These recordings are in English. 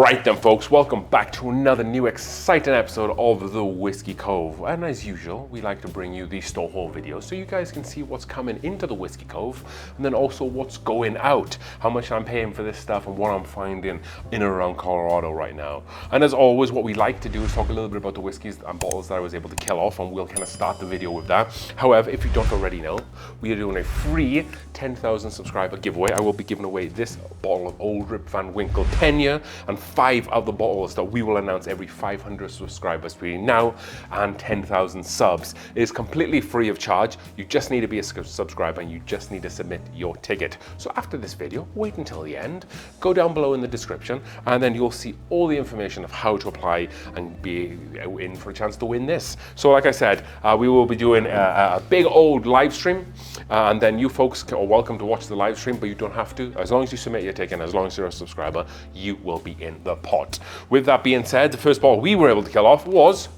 Right then folks, welcome back to another new exciting episode of the Whiskey Cove. And as usual, we like to bring you these store haul videos so you guys can see what's coming into the Whiskey Cove and then also what's going out, how much I'm paying for this stuff and what I'm finding in and around Colorado right now. And as always, what we like to do is talk a little bit about the whiskeys and bottles that I was able to kill off, and we'll kind of start the video with that. However, if you don't already know, we are doing a free 10,000 subscriber giveaway. I will be giving away this bottle of Old Rip Van Winkle 10-year and 5 other bottles that we will announce every 500 subscribers between now and 10,000 subs. It is completely free of charge. You just need to be a subscriber and you just need to submit your ticket. So after this video, wait until the end, go down below in the description, and then you'll see all the information of how to apply and be in for a chance to win this. So like I said, we will be doing a big old live stream, and then you folks are welcome to watch the live stream, but you don't have to. As long as you submit your ticket, as long as you're a subscriber, you will be in the pot. With that being said, the first bottle we were able to kill off was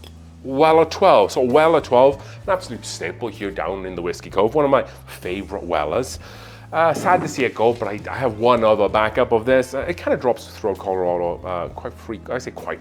Weller 12. So Weller 12, an absolute staple here down in the Whiskey Cove, one of my favorite Wellers. Sad to see it go, but I have one other backup of this. It kind of drops through Colorado quite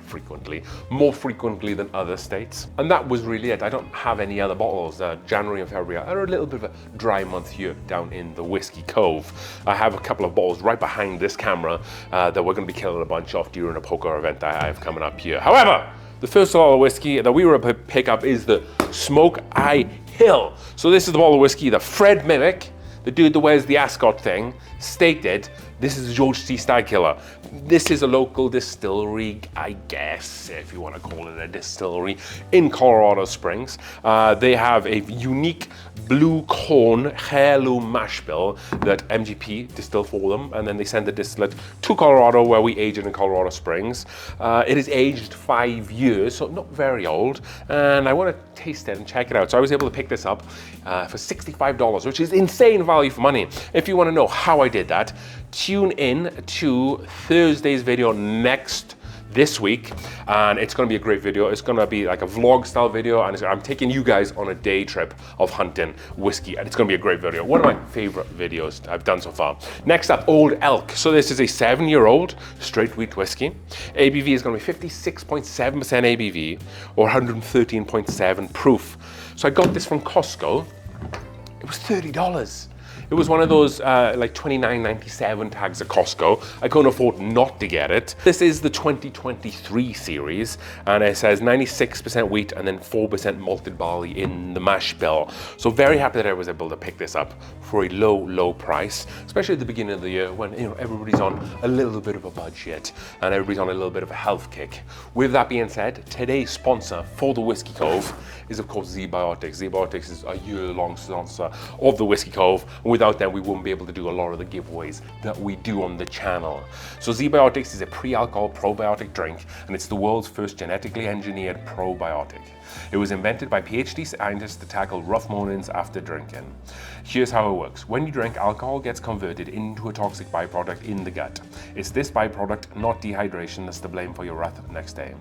frequently, more frequently than other states. And that was really it. I don't have any other bottles. January and February are a little bit of a dry month here down in the Whiskey Cove. I have a couple of bottles right behind this camera that we're going to be killing a bunch of during a poker event that I have coming up here. However, the first bottle of whiskey that we were able to pick up is the Smokeye Hill. So this is the bottle of whiskey that Fred Mimic, the dude that wears the ascot thing, stated, this is George C. Stagkiller. This is a local distillery, I guess, if you want to call it a distillery, in Colorado Springs. They have a unique blue corn heirloom mash bill that MGP distilled for them, and then they send the distillate to Colorado where we age it in Colorado Springs. It is aged 5 years, so not very old, and I want to taste it and check it out. So I was able to pick this up for $65, which is insane value for money. If you want to know how I did that, tune in to Thursday's video this week, and it's going to be a great video. It's going to be like a vlog style video, and I'm taking you guys on a day trip of hunting whiskey, and it's going to be a great video. One of my favorite videos I've done so far. Next up, Old Elk. So this is a 7-year-old straight wheat whiskey. ABV is going to be 56.7% ABV or 113.7 proof. So I got this from Costco. It was $30. It was one of those like $29.97 tags at Costco. I couldn't afford not to get it. This is the 2023 series, and it says 96% wheat and then 4% malted barley in the mash bill. So very happy that I was able to pick this up for a low price, especially at the beginning of the year when everybody's on a little bit of a budget and everybody's on a little bit of a health kick. With that being said, today's sponsor for the Whiskey Cove is of course ZBiotics. ZBiotics is a year-long sponsor of the Whiskey Cove. Without them, we wouldn't be able to do a lot of the giveaways that we do on the channel. So ZBiotics is a pre-alcohol probiotic drink, and it's the world's first genetically engineered probiotic. It was invented by PhD scientists to tackle rough mornings after drinking. Here's how it works. When you drink, alcohol gets converted into a toxic byproduct in the gut. It's this byproduct, not dehydration, that's to blame for your wrath the next day.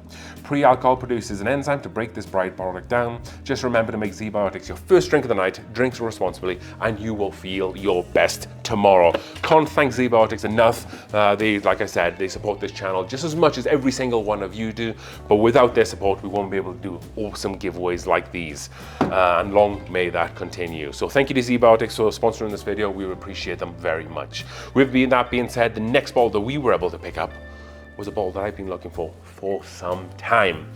Pre-alcohol produces an enzyme to break this byproduct down. Just remember to make ZBiotics your first drink of the night, drink responsibly, and you will feel your best tomorrow. Can't thank ZBiotics enough. Like I said, they support this channel just as much as every single one of you do, but without their support, we won't be able to do awesome giveaways like these, and long may that continue. So thank you to ZBiotics for sponsoring this video. We appreciate them very much. With that being said, the next bottle that we were able to pick up was a bottle that I've been looking for some time.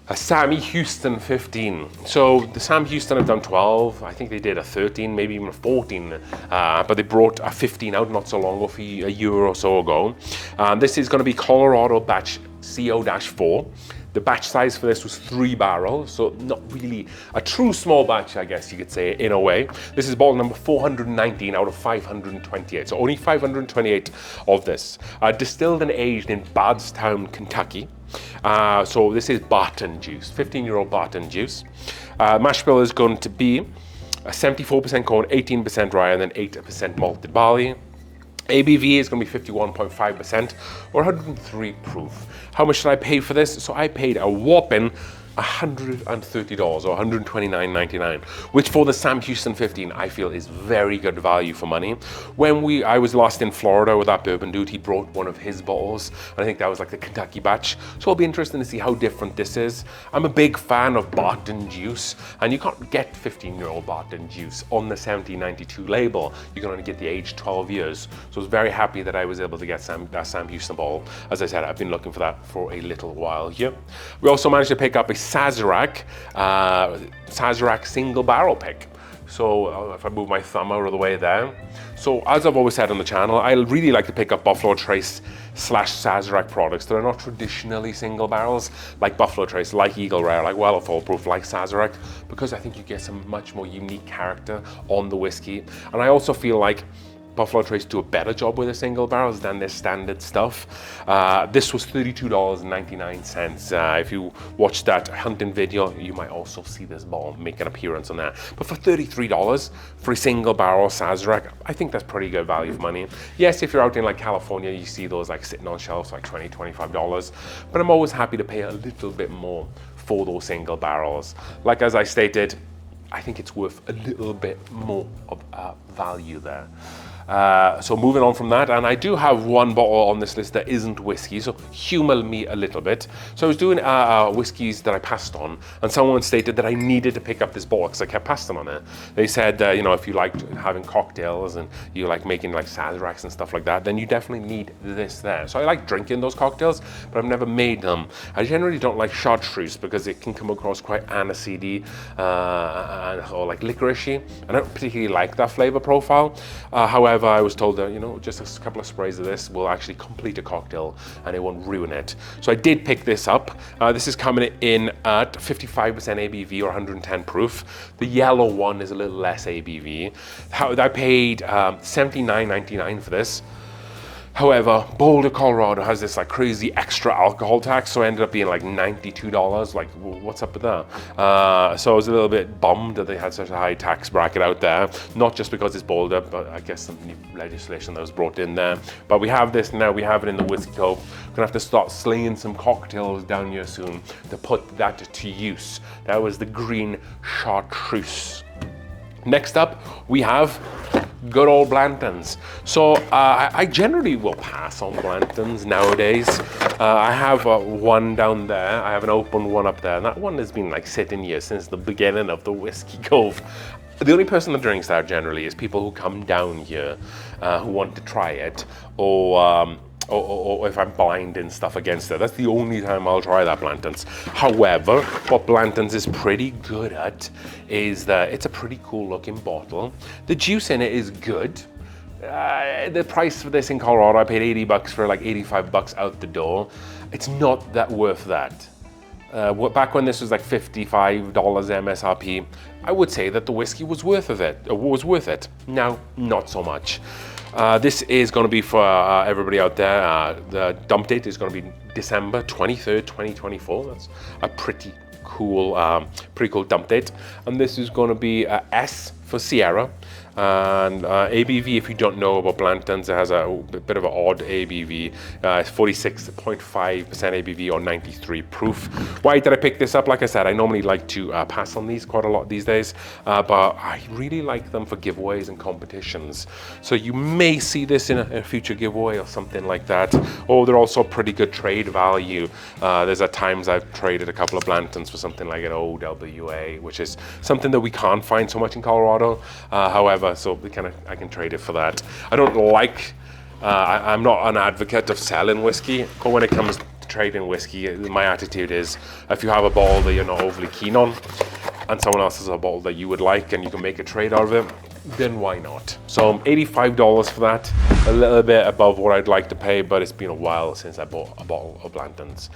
A Sammy Houston 15. So the Sam Houston have done 12. I think they did a 13, maybe even a 14. But they brought a 15 out not so long ago, a year or so ago. This is going to be Colorado batch CO-4. The batch size for this was 3 barrels, so not really a true small batch, I guess you could say, in a way. This is bottle number 419 out of 528, so only 528 of this. Distilled and aged in Bardstown, Kentucky. So this is Barton juice, 15-year-old Barton juice. Mash bill is going to be 74% corn, 18% rye, and then 8% malted barley. ABV is going to be 51.5% or 103 proof. How much did I pay for this? So I paid a whopping $130 or $129.99, which for the Sam Houston 15 I feel is very good value for money. When I was last in Florida with that bourbon dude, he brought one of his bottles, and I think that was like the Kentucky batch, so it'll be interesting to see how different this is. I'm a big fan of Barton juice, and you can't get 15-year-old Barton juice on the 1792 label. You can only get the age 12 years, so I was very happy that I was able to get that Sam Houston bottle. As I said, I've been looking for that for a little while here. We also managed to pick up a Sazerac single barrel pick. So if I move my thumb out of the way there. So as I've always said on the channel, I really like to pick up Buffalo Trace / Sazerac products that are not traditionally single barrels, like Buffalo Trace, like Eagle Rare, like Weller Full Proof, like Sazerac, because I think you get some much more unique character on the whiskey. And I also feel like Buffalo Trace do a better job with their single barrels than their standard stuff. This was $32.99. If you watch that hunting video, you might also see this bottle make an appearance on that. But for $33 for a single barrel Sazerac, I think that's pretty good value for money. Yes, if you're out in like California, you see those like sitting on shelves like $20, $25, but I'm always happy to pay a little bit more for those single barrels. Like as I stated, I think it's worth a little bit more of value there. So moving on from that, and I do have one bottle on this list that isn't whiskey, so humor me a little bit. So I was doing whiskeys that I passed on, and someone stated that I needed to pick up this bottle because I kept passing on it. They said, you know, if you like having cocktails and you like making like Sazeracs and stuff like that, then you definitely need this there. So I like drinking those cocktails, but I've never made them. I generally don't like chartreuse because it can come across quite aniseedy or like licoricey, and I don't particularly like that flavor profile. However, I was told that, you know, just a couple of sprays of this will actually complete a cocktail and it won't ruin it. So I did pick this up. This is coming in at 55% ABV or 110 proof. The yellow one is a little less ABV. I paid $79.99 for this. However, Boulder, Colorado has this like crazy extra alcohol tax, so it ended up being like $92. Like, what's up with that? So I was a little bit bummed that they had such a high tax bracket out there. Not just because it's Boulder, but I guess some new legislation that was brought in there. But we have this now, we have it in the Whiskey Cove. We're gonna have to start slinging some cocktails down here soon to put that to use. That was the green chartreuse. Next up, we have good old Blantons. So I generally will pass on Blantons nowadays. I have one down there. I have an open one up there, and that one has been like sitting here since the beginning of the Whiskey Cove. The only person that drinks that generally is people who come down here who want to try it, or if I'm blind and stuff against it. That's the only time I'll try that Blanton's. However, what Blanton's is pretty good at is that it's a pretty cool looking bottle. The juice in it is good. The price for this in Colorado, I paid $80 for like $85 out the door. It's not that worth that. Back when this was like $55 MSRP, I would say that the whiskey was worth it. Now, not so much. This is going to be for everybody out there. The dump date is going to be December 23rd, 2024. That's a pretty cool dump date. And this is going to be S for Sierra. And ABV, if you don't know about Blanton's, it has a bit of an odd ABV. It's 46.5% ABV or 93 proof. Why did I pick this up? Like I said, I normally like to pass on these quite a lot these days, but I really like them for giveaways and competitions. So you may see this in a future giveaway or something like that. Or they're also pretty good trade value. There's at times I've traded a couple of Blantons for something like an OWA, which is something that we can't find so much in Colorado. However, so I can trade it for that. I don't like, I'm not an advocate of selling whiskey, but when it comes to trading whiskey, my attitude is if you have a bottle that you're not overly keen on and someone else has a bottle that you would like and you can make a trade out of it, then why not? So $85 for that, a little bit above what I'd like to pay, but it's been a while since I bought a bottle of Blanton's.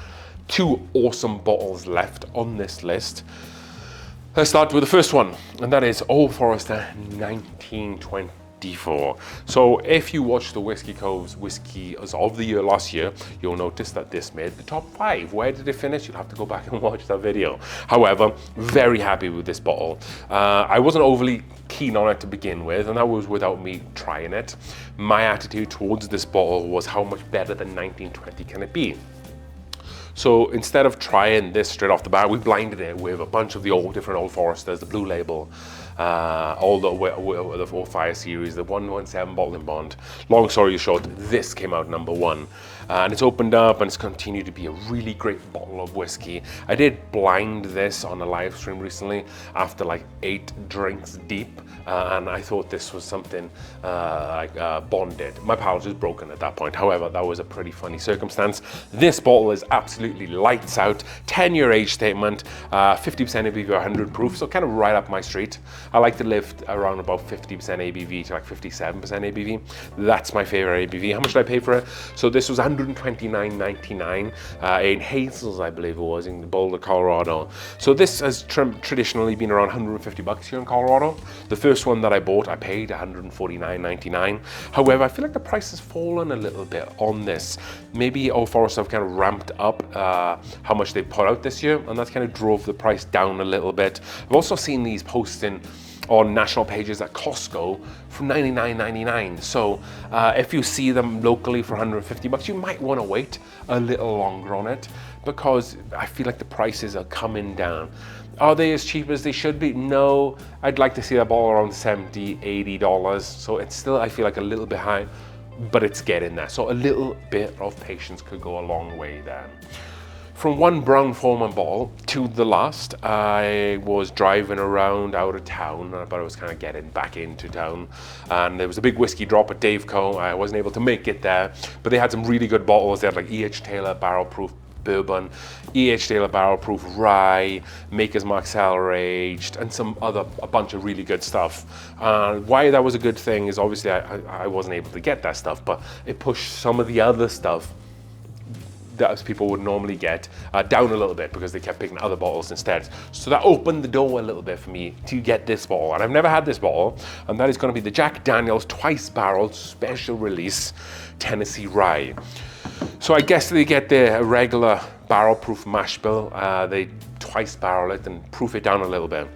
Two awesome bottles left on this list. Let's start with the first one, and that is Old Forester 1924. So if you watch the Whiskey Cove's Whiskies of the Year last year, you'll notice that this made the top 5. Where did it finish? You'll have to go back and watch that video. However, very happy with this bottle. I wasn't overly keen on it to begin with, and that was without me trying it. My attitude towards this bottle was how much better than 1920 can it be? So instead of trying this straight off the bat, we blinded it with a bunch of the different Old Foresters, the Blue Label, all the 4-5 series, the 117 bottle in bond. Long story short, this came out number 1. And it's opened up and it's continued to be a really great bottle of whiskey. I did blind this on a live stream recently after like 8 drinks deep, and I thought this was something like bonded. My palate was broken at that point. However, that was a pretty funny circumstance. This bottle is absolutely lights out, 10-year age statement, 50% ABV, 100 proof, so kind of right up my street. I like to lift around about 50% ABV to like 57% ABV. That's my favorite ABV. How much did I pay for it? So this was $129.99 in Hazels, I believe it was, in Boulder, Colorado. So this has traditionally been around $150 here in Colorado. The first one that I bought, I paid $149.99. However, I feel like the price has fallen a little bit on this. Maybe Old Forester have kind of ramped up how much they put out this year, and that kind of drove the price down a little bit. I've also seen these posting on national pages at Costco for $99.99. So if you see them locally for $150, you might want to wait a little longer on it, because I feel like the prices are coming down. Are they as cheap as they should be? No, I'd like to see that bottle around $70, $80. So it's still, I feel like, a little bit high, but it's getting there. So a little bit of patience could go a long way there. From one Brown-Forman bottle to the last, I was driving around out of town, but I was kind of getting back into town, and there was a big whiskey drop at Dave Co. I wasn't able to make it there, but they had some really good bottles. They had like E.H. Taylor Barrel Proof Bourbon, E.H. Taylor Barrel Proof Rye, Maker's Mark Cellar Aged, and a bunch of really good stuff. Why that was a good thing is obviously I wasn't able to get that stuff, but it pushed some of the other stuff that people would normally get down a little bit, because they kept picking other bottles instead. So that opened the door a little bit for me to get this bottle, and I've never had this bottle, and that is going to be the Jack Daniel's Twice Barreled Special Release Tennessee Rye. So I guess they get the regular barrel proof mash bill, they twice barrel it and proof it down a little bit,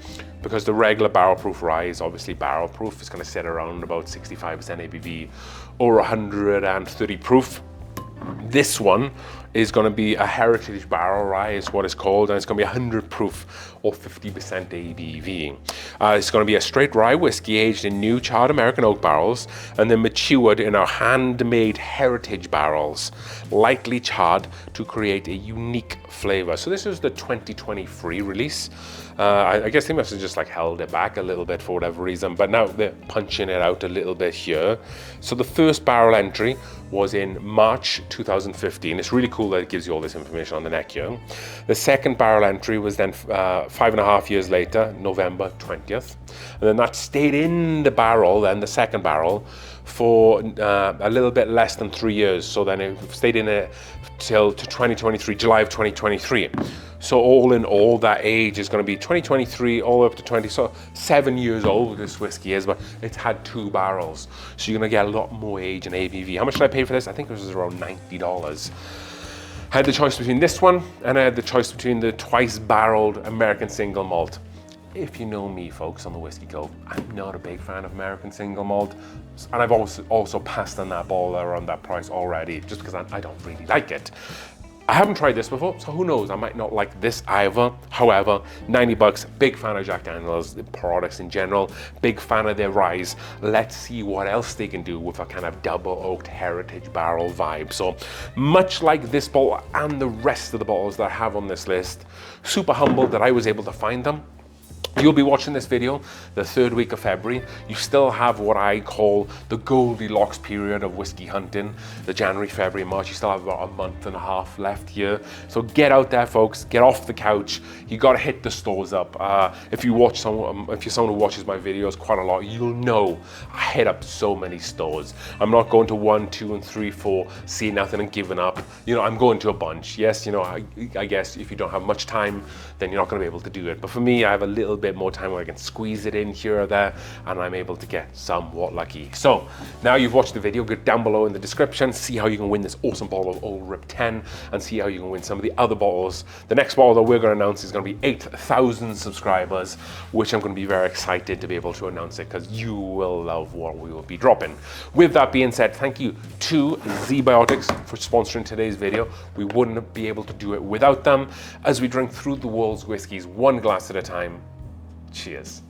because the regular barrel proof rye is obviously barrel proof. It's going to sit around about 65% ABV or 130 proof. This one is going to be a heritage barrel rye, is what it's called, and it's going to be 100 proof or 50% ABV. It's going to be a straight rye whiskey aged in new charred American oak barrels and then matured in our handmade heritage barrels, lightly charred to create a unique flavor. So this is the 2023 release. I guess they must have just like held it back a little bit for whatever reason, but now they're punching it out a little bit here. So the first barrel entry was in March 2015. It's really cool that it gives you all this information on the neck here. The second barrel entry was then 5.5 years later, November 20th. And then that stayed in the barrel, then the second barrel, for a little bit less than 3 years. So then it stayed in it till to 2023, July of 2023. So all in all, that age is going to be 2023 all the way up to 20, so 7 years old this whiskey is, but it's had 2 barrels. So you're going to get a lot more age and ABV. How much did I pay for this? I think it was around $90. I had the choice between this one, and I had the choice between the twice barreled American single malt. If you know me, folks, on the Whiskey Cove, I'm not a big fan of American single malt, and I've also passed on that ball around that price already, just because I don't really like it. I haven't tried this before, so who knows, I might not like this either. However, $90, big fan of Jack Daniel's products in general, big fan of their ryes. Let's see what else they can do with a kind of double oaked heritage barrel vibe. So much like this bottle and the rest of the bottles that I have on this list, super humbled that I was able to find them. You'll be watching this video the 3rd week of February. You still have what I call the Goldilocks period of whiskey hunting, the January, February, March. You still have about a month and a half left here. So get out there, folks, get off the couch. You gotta hit the stores up. If you're someone who watches my videos quite a lot, you'll know I hit up so many stores. I'm not going to 1, 2, and 3, 4, see nothing and giving up. You know, I'm going to a bunch. Yes, you know, I guess if you don't have much time, then you're not gonna be able to do it. But for me, I have a little bit bit more time where I can squeeze it in here or there, and I'm able to get somewhat lucky. So now you've watched the video, go down below in the description, see how you can win this awesome bottle of Old Rip 10, and see how you can win some of the other bottles. The next bottle that we're going to announce is going to be 8,000 subscribers, which I'm going to be very excited to be able to announce it, because you will love what we will be dropping. With that being said, thank you to ZBiotics for sponsoring today's video. We wouldn't be able to do it without them. As we drink through the world's whiskeys, one glass at a time, cheers.